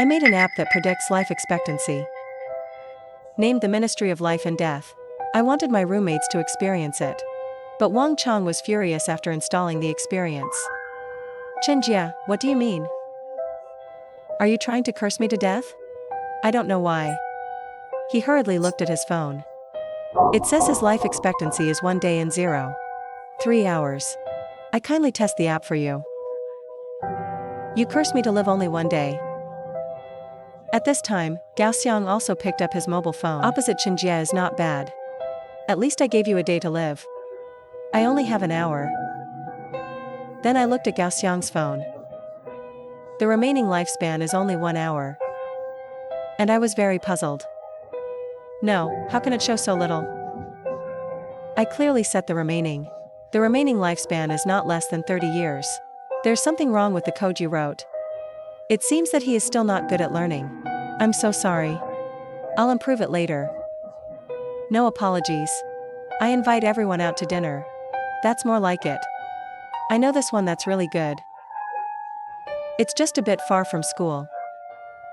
I made an app that predicts life expectancy. Named the Ministry of Life and Death. I wanted my roommates to experience it. But Wang Chang was furious after installing the experience. Chenjia, what do you mean? Are you trying to curse me to death? I don't know why. He hurriedly looked at his phone. It says his life expectancy is 1 day and 0.3 hours. I kindly test the app for you. You cursed me to live only 1 day. At this time, Gao Xiang also picked up his mobile phone. Opposite Chenjia is not bad. At least I gave you a day to live. I only have an hour. Then I looked at Gao Xiang's phone. The remaining lifespan is only 1 hour. And I was very puzzled. No, how can it show so little? I clearly set the remaining. The remaining lifespan is not less than 30 years. There's something wrong with the code you wrote. It seems that he is still not good at learning. I'm so sorry. I'll improve it later. No apologies. I invite everyone out to dinner. That's more like it. I know this one that's really good. It's just a bit far from school.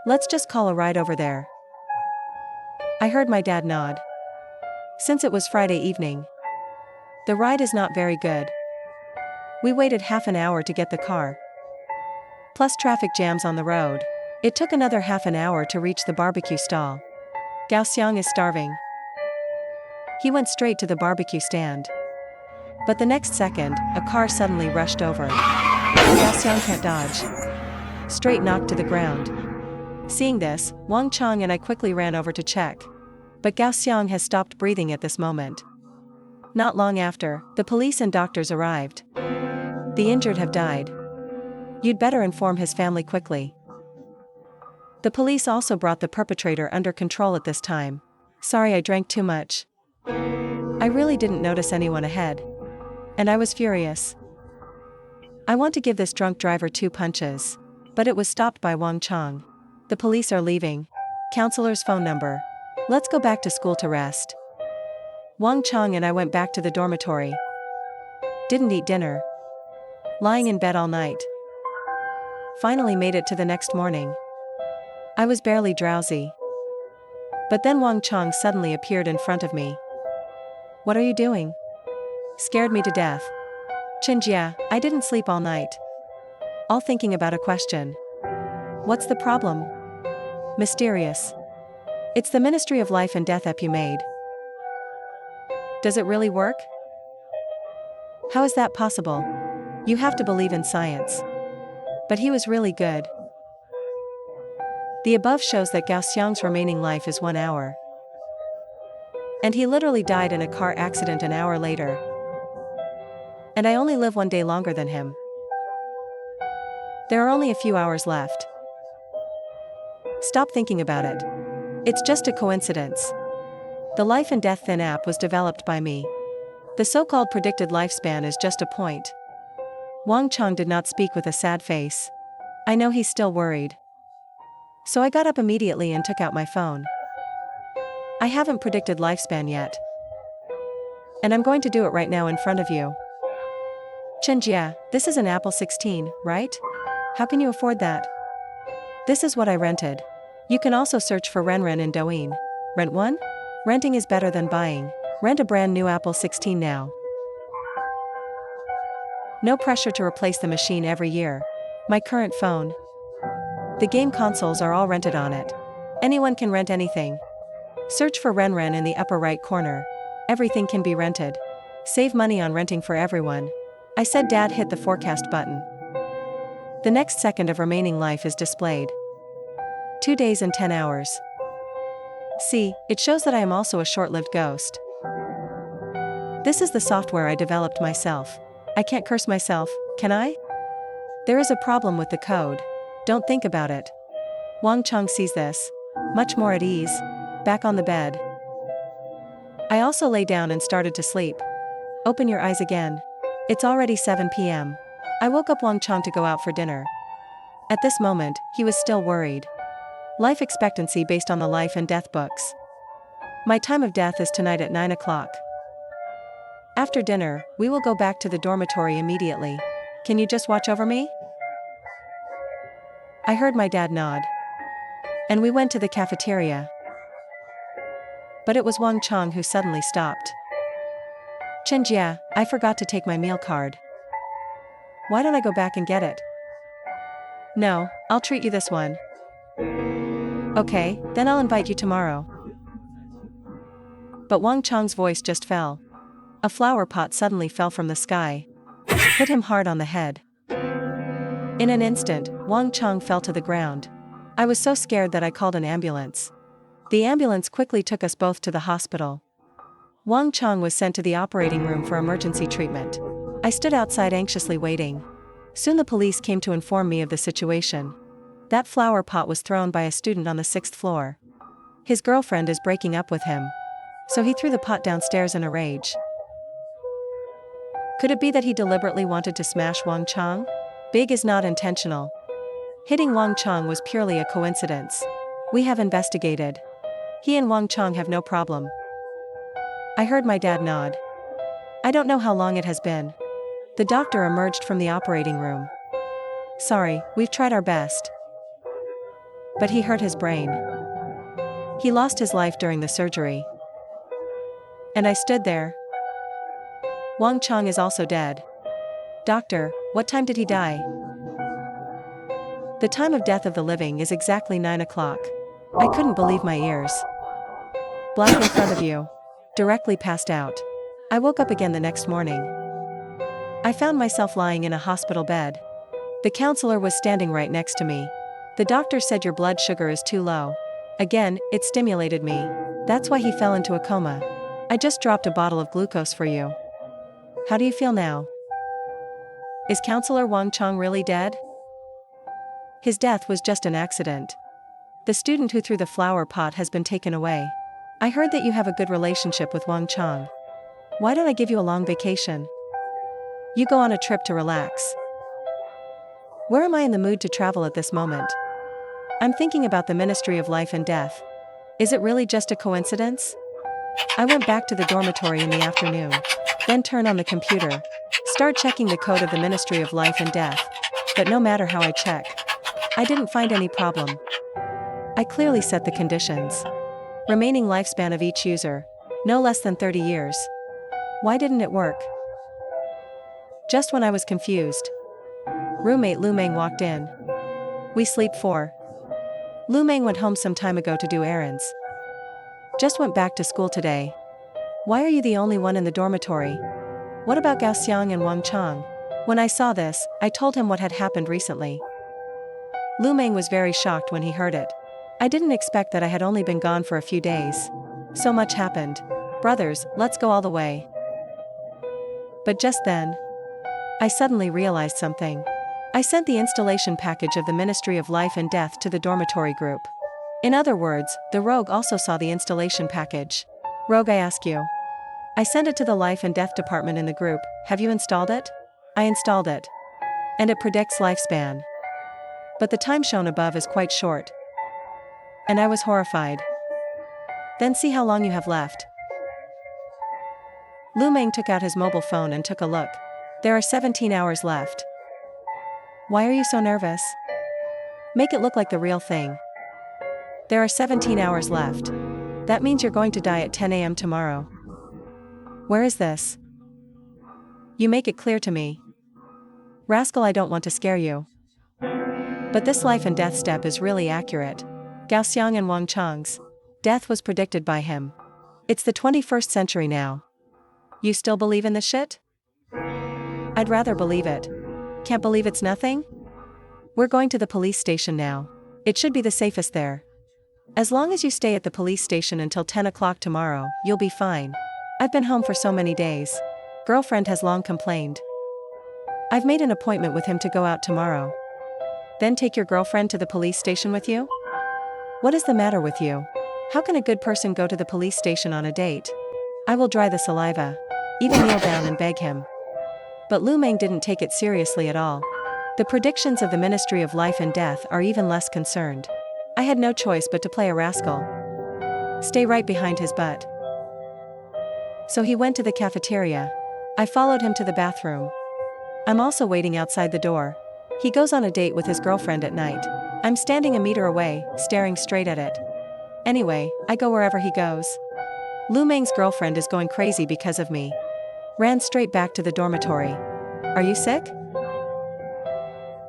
Let's just call a ride over there. I heard my dad nod. Since it was Friday evening, the ride is not very good. We waited half an hour to get the car. Plus traffic jams on the road. It took another half an hour to reach the barbecue stall. Gao Xiang is starving. He went straight to the barbecue stand. But the next second, a car suddenly rushed over. Gao Xiang can't dodge. Straight knocked to the ground. Seeing this, Wang Chang and I quickly ran over to check. But Gao Xiang has stopped breathing at this moment. Not long after, the police and doctors arrived. The injured have died. You'd better inform his family quickly. The police also brought the perpetrator under control at this time. Sorry, I drank too much. I really didn't notice anyone ahead. And I was furious. I want to give this drunk driver 2 punches. But it was stopped by Wang Chang. The police are leaving. Counselor's phone number. Let's go back to school to rest. Wang Chang and I went back to the dormitory. Didn't eat dinner. Lying in bed all night. Finally made it to the next morning. I was barely drowsy. But then Wang Chang suddenly appeared in front of me. What are you doing? Scared me to death. Chenjia, I didn't sleep all night. All thinking about a question. What's the problem? Mysterious. It's the Ministry of Life and Death app you made. Does it really work? How is that possible? You have to believe in science. But he was really good. The above shows that Gao Xiang's remaining life is 1 hour. And he literally died in a car accident an hour later. And I only live 1 day longer than him. There are only a few hours left. Stop thinking about it. It's just a coincidence. The Life and Death Thin app was developed by me. The so-called predicted lifespan is just a point. Wang Chang did not speak with a sad face. I know he's still worried. So I got up immediately and took out my phone. I haven't predicted lifespan yet. And I'm going to do it right now in front of you. Chenjia, this is an Apple 16, right? How can you afford that? This is what I rented. You can also search for Renren in Douyin. Rent one? Renting is better than buying. Rent a brand new Apple 16 now. No pressure to replace the machine every year. My current phone. The game consoles are all rented on it. Anyone can rent anything. Search for Renren in the upper right corner. Everything can be rented. Save money on renting for everyone. I said Dad hit the forecast button. The next second of remaining life is displayed. 2 days and 10 hours. See, it shows that I am also a short-lived ghost. This is the software I developed myself. I can't curse myself, can I? There is a problem with the code. Don't think about it. Wang Chang sees this. Much more at ease. Back on the bed. I also lay down and started to sleep. Open your eyes again. It's already 7 p.m. I woke up Wang Chang to go out for dinner. At this moment, he was still worried. Life expectancy based on the life and death books. My time of death is tonight at 9 o'clock. After dinner, we will go back to the dormitory immediately. Can you just watch over me? I heard my dad nod. and we went to the cafeteria. But it was Wang Chong who suddenly stopped. Chenjia, I forgot to take my meal card. Why don't I go back and get it? No, I'll treat you this one. Okay, then I'll invite you tomorrow. But Wang Chong's voice just fell. A flower pot suddenly fell from the sky. Hit him hard on the head. In an instant, Wang Chong fell to the ground. I was so scared that I called an ambulance. The ambulance quickly took us both to the hospital. Wang Chong was sent to the operating room for emergency treatment. I stood outside anxiously waiting. Soon the police came to inform me of the situation. That flower pot was thrown by a student on the 6th floor. His girlfriend is breaking up with him. So he threw the pot downstairs in a rage. Could it be that he deliberately wanted to smash Wang Chong? Big is not intentional. Hitting Wang Chong was purely a coincidence. We have investigated. He and Wang Chong have no problem. I heard my dad nod. I don't know how long it has been. The doctor emerged from the operating room. Sorry, we've tried our best. But he hurt his brain. He lost his life during the surgery. And I stood there. Wang Chong is also dead. Doctor, what time did he die? The time of death of the living is exactly 9 o'clock. I couldn't believe my ears. Black in front of you. Directly passed out. I woke up again the next morning. I found myself lying in a hospital bed. The counselor was standing right next to me. The doctor said your blood sugar is too low. Again, it stimulated me. That's why he fell into a coma. I just dropped a bottle of glucose for you. How do you feel now? Is Counselor Wang Chong really dead? His death was just an accident. The student who threw the flower pot has been taken away. I heard that you have a good relationship with Wang Chong. Why don't I give you a long vacation? You go on a trip to relax. Where am I in the mood to travel at this moment? I'm thinking about the Ministry of Life and Death. Is it really just a coincidence? I went back to the dormitory in the afternoon. Then turn on the computer. Start checking the code of the Ministry of Life and Death. But no matter how I check, I didn't find any problem. I clearly set the conditions. Remaining lifespan of each user, no less than 30 years. Why didn't it work? Just when I was confused, roommate Lu Meng walked in. We sleep 4. Lu Meng went home some time ago to do errands. Just went back to school today. Why are you the only one in the dormitory? What about Gao Xiang and Wang Chong? When I saw this, I told him what had happened recently. Lu Meng was very shocked when he heard it. I didn't expect that I had only been gone for a few days. So much happened. Brothers, let's go all the way. But just then, I suddenly realized something. I sent the installation package of the Ministry of Life and Death to the dormitory group. In other words, the rogue also saw the installation package. Rogue, I ask you. I sent it to the Life and Death department in the group. Have you installed it? I installed it. And it predicts lifespan. But the time shown above is quite short. And I was horrified. Then see how long you have left. Lu Meng took out his mobile phone and took a look. There are 17 hours left. Why are you so nervous? Make it look like the real thing. There are 17 hours left. That means you're going to die at 10 a.m. tomorrow. Where is this? You make it clear to me. Rascal, I don't want to scare you. But this life and death step is really accurate. Gao Xiang and Wang Chong's death was predicted by him. It's the 21st century now. You still believe in this shit? I'd rather believe it. Can't believe it's nothing? We're going to the police station now. It should be the safest there. As long as you stay at the police station until 10 o'clock tomorrow, you'll be fine. I've been home for so many days. Girlfriend has long complained. I've made an appointment with him to go out tomorrow. Then take your girlfriend to the police station with you? What is the matter with you? How can a good person go to the police station on a date? I will dry the saliva. Even kneel down and beg him. But Lu Meng didn't take it seriously at all. The predictions of the Ministry of Life and Death are even less concerned. I had no choice but to play a rascal. Stay right behind his butt. So he went to the cafeteria. I followed him to the bathroom. I'm also waiting outside the door. He goes on a date with his girlfriend at night. I'm standing a meter away, staring straight at it. Anyway, I go wherever he goes. Lu Meng's girlfriend is going crazy because of me. Ran straight back to the dormitory. Are you sick?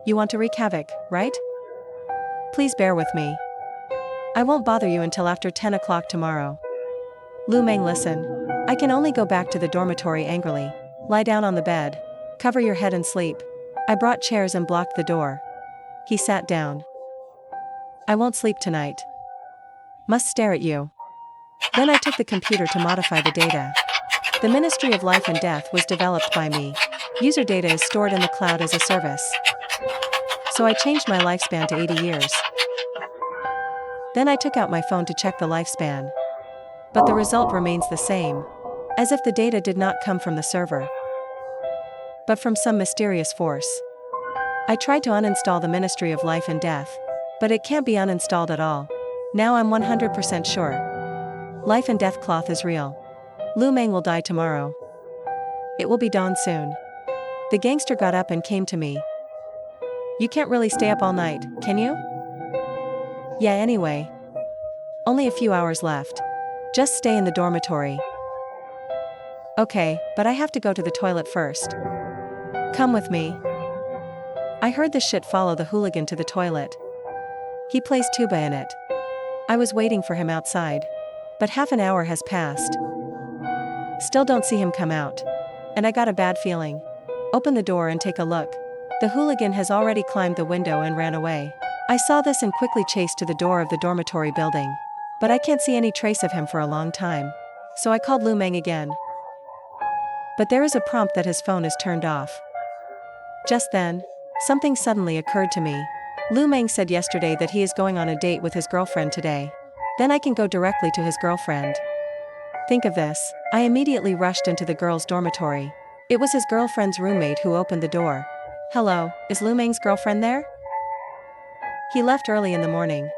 You want to wreak havoc, right? Please bear with me. I won't bother you until after 10 o'clock tomorrow. Lu Meng, listen. I can only go back to the dormitory angrily. Lie down on the bed. Cover your head and sleep. I brought chairs and blocked the door. He sat down. I won't sleep tonight. Must stare at you. Then I took the computer to modify the data. The Ministry of Life and Death was developed by me. User data is stored in the cloud as a service. So I changed my lifespan to 80 years. Then I took out my phone to check the lifespan. But the result remains the same. As if the data did not come from the server, but from some mysterious force. I tried to uninstall the Ministry of Life and Death, but it can't be uninstalled at all. Now I'm 100% sure. Life and Death cloth is real. Lu Meng will die tomorrow. It will be dawn soon. The gangster got up and came to me. You can't really stay up all night, can you? Yeah, anyway. Only a few hours left. Just stay in the dormitory. Okay, but I have to go to the toilet first. Come with me. I heard the shit follow the hooligan to the toilet. He plays tuba in it. I was waiting for him outside. But half an hour has passed. Still don't see him come out. And I got a bad feeling. Open the door and take a look. The hooligan has already climbed the window and ran away. I saw this and quickly chased to the door of the dormitory building. But I can't see any trace of him for a long time. So I called Lu Meng again. But there is a prompt that his phone is turned off. Just then, something suddenly occurred to me. Lu Meng said yesterday that he is going on a date with his girlfriend today. Then I can go directly to his girlfriend. Think of this. I immediately rushed into the girl's dormitory. It was his girlfriend's roommate who opened the door. Hello, is Lu Meng's girlfriend there? He left early in the morning.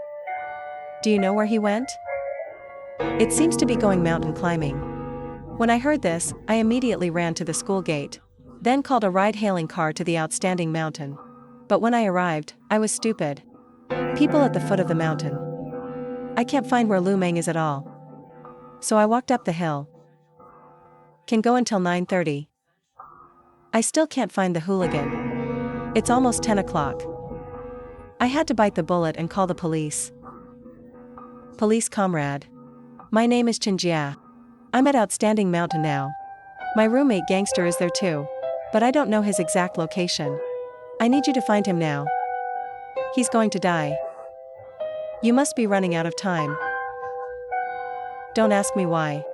Do you know where he went? It seems to be going mountain climbing. When I heard this, I immediately ran to the school gate. Then called a ride-hailing car to the outstanding mountain. But when I arrived, I was stupid. People at the foot of the mountain. I can't find where Lu Meng is at all. So I walked up the hill. Can go until 9:30. I still can't find the hooligan. It's almost 10 o'clock. I had to bite the bullet and call the police. Police comrade. My name is Chen Jia. I'm at Outstanding Mountain now. My roommate gangster is there too. But I don't know his exact location. I need you to find him now. He's going to die. You must be running out of time. Don't ask me why.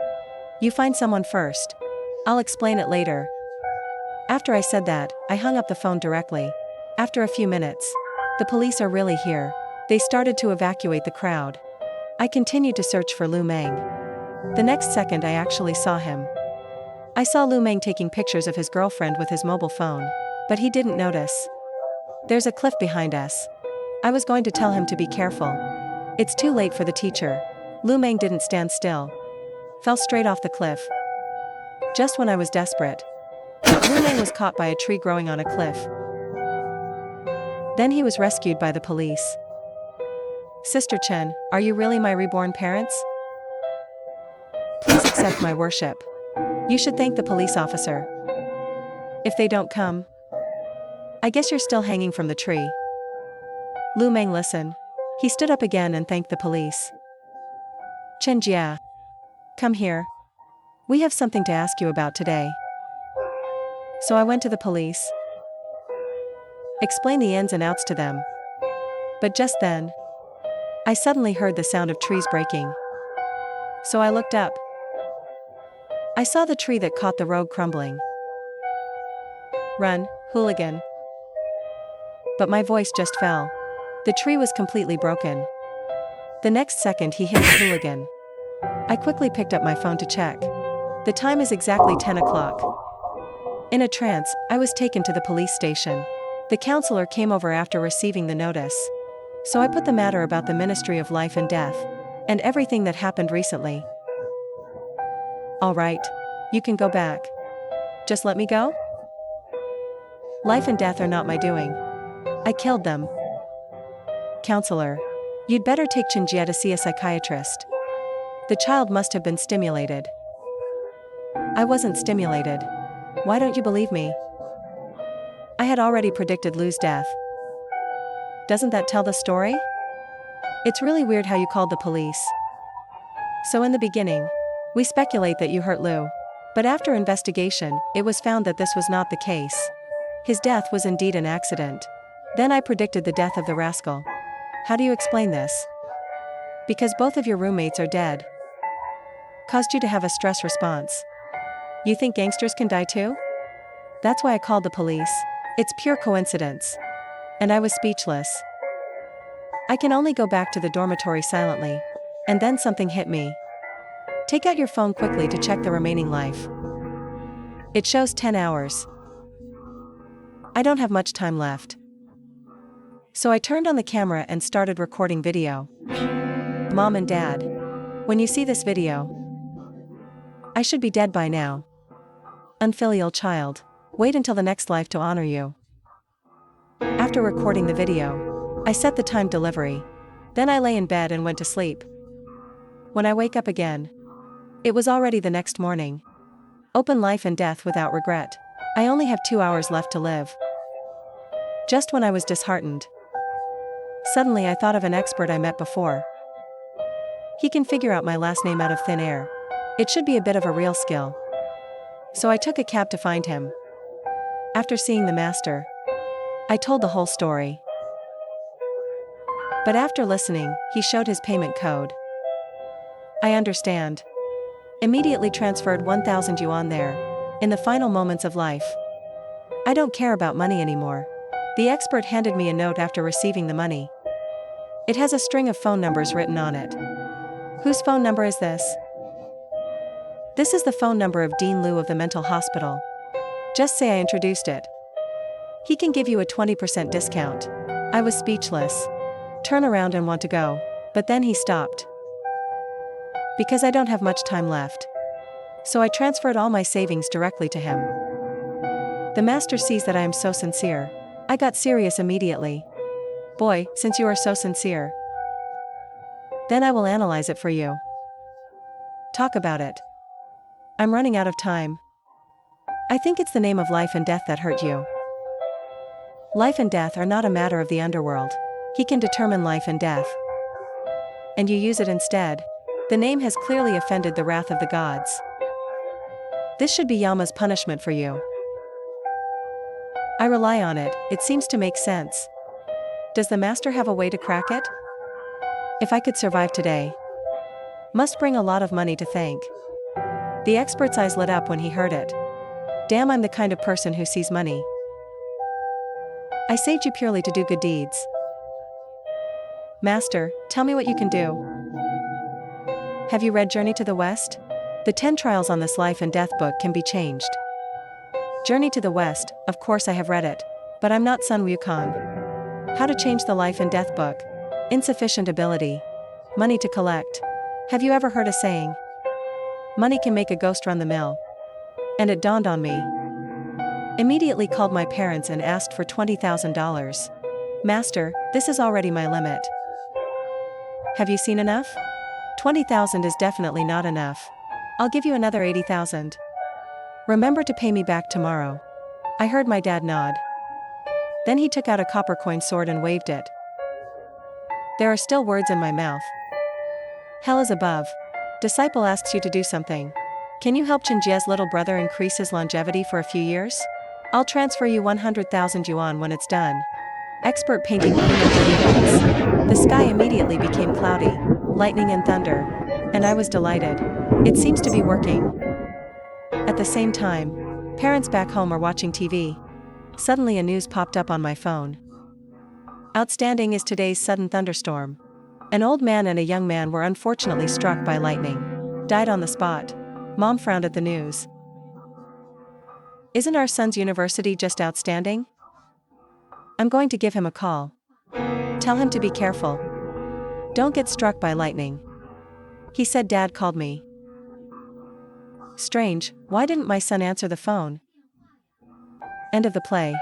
You find someone first. I'll explain it later. After I said that, I hung up the phone directly. After a few minutes, the police are really here. They started to evacuate the crowd. I continued to search for Lu Meng. The next second I actually saw him. I saw Lu Meng taking pictures of his girlfriend with his mobile phone, but he didn't notice. There's a cliff behind us. I was going to tell him to be careful. It's too late for the teacher. Lu Meng didn't stand still. Fell straight off the cliff. Just when I was desperate. Lu Meng was caught by a tree growing on a cliff. Then he was rescued by the police. Sister Chen, are you really my reborn parents? Please accept my worship. You should thank the police officer. If they don't come, I guess you're still hanging from the tree. Lu Meng, listen. He stood up again and thanked the police. Chen Jia. Come here. We have something to ask you about today. So I went to the police. Explained the ins and outs to them. But just then, I suddenly heard the sound of trees breaking. So I looked up. I saw the tree that caught the road crumbling. Run, hooligan. But my voice just fell. The tree was completely broken. The next second he hit the hooligan. I quickly picked up my phone to check. The time is exactly 10 o'clock. In a trance, I was taken to the police station. The counselor came over after receiving the notice. So I put the matter about the Ministry of Life and Death, and everything that happened recently. All right. You can go back. Just let me go? Life and death are not my doing. I killed them. Counselor. You'd better take Chinjia to see a psychiatrist. The child must have been stimulated. I wasn't stimulated. Why don't you believe me? I had already predicted Lou's death. Doesn't that tell the story? It's really weird how you called the police. So in the beginning, we speculate that you hurt Lou. But after investigation, it was found that this was not the case. His death was indeed an accident. Then I predicted the death of the rascal. How do you explain this? Because both of your roommates are dead. Caused you to have a stress response. You think gangsters can die too? That's why I called the police. It's pure coincidence. And I was speechless. I can only go back to the dormitory silently. And then something hit me. Take out your phone quickly to check the remaining life. It shows 10 hours. I don't have much time left. So I turned on the camera and started recording video. Mom and Dad, when you see this video, I should be dead by now. Unfilial child, wait until the next life to honor you. After recording the video, I set the time delivery. Then I lay in bed and went to sleep. When I wake up again, it was already the next morning. Open life and death without regret. I only have 2 hours left to live. Just when I was disheartened, suddenly I thought of an expert I met before. He can figure out my last name out of thin air. It should be a bit of a real skill. So I took a cab to find him. After seeing the master, I told the whole story. But after listening, he showed his payment code. I understand. Immediately transferred 1,000 yuan there. In the final moments of life. I don't care about money anymore. The expert handed me a note after receiving the money. It has a string of phone numbers written on it. Whose phone number is this? This is the phone number of Dean Liu of the mental hospital. Just say I introduced it. He can give you a 20% discount. I was speechless. Turn around and want to go. But then he stopped. Because I don't have much time left. So I transferred all my savings directly to him. The master sees that I am so sincere. I got serious immediately. Boy, since you are so sincere, then I will analyze it for you. Talk about it. I'm running out of time. I think it's the name of life and death that hurt you. Life and death are not a matter of the underworld. He can determine life and death. And you use it instead. The name has clearly offended the wrath of the gods. This should be Yama's punishment for you. I rely on it, it seems to make sense. Does the master have a way to crack it? If I could survive today. Must bring a lot of money to thank. The expert's eyes lit up when he heard it. Damn, I'm the kind of person who sees money. I saved you purely to do good deeds. Master, tell me what you can do. Have you read Journey to the West? The 10 trials on this life and death book can be changed. Journey to the West, of course I have read it. But I'm not Sun Wukong. How to change the life and death book. Insufficient ability. Money to collect. Have you ever heard a saying? Money can make a ghost run the mill. And it dawned on me. Immediately called my parents and asked for $20,000. Master, this is already my limit. Have you seen enough? 20,000 is definitely not enough. I'll give you another 80,000. Remember to pay me back tomorrow. I heard my dad nod. Then he took out a copper coin sword and waved it. There are still words in my mouth. Hell is above. Disciple asks you to do something. Can you help Chinjia's little brother increase his longevity for a few years? I'll transfer you 100,000 yuan when it's done. Expert painting peanut. The sky immediately became cloudy, lightning and thunder. And I was delighted. It seems to be working. At the same time, parents back home are watching TV. Suddenly a news popped up on my phone. Outstanding is today's sudden thunderstorm. An old man and a young man were unfortunately struck by lightning. Died on the spot. Mom frowned at the news. Isn't our son's university just outstanding? I'm going to give him a call. Tell him to be careful. Don't get struck by lightning. He said Dad called me. Strange, why didn't my son answer the phone? End of the play.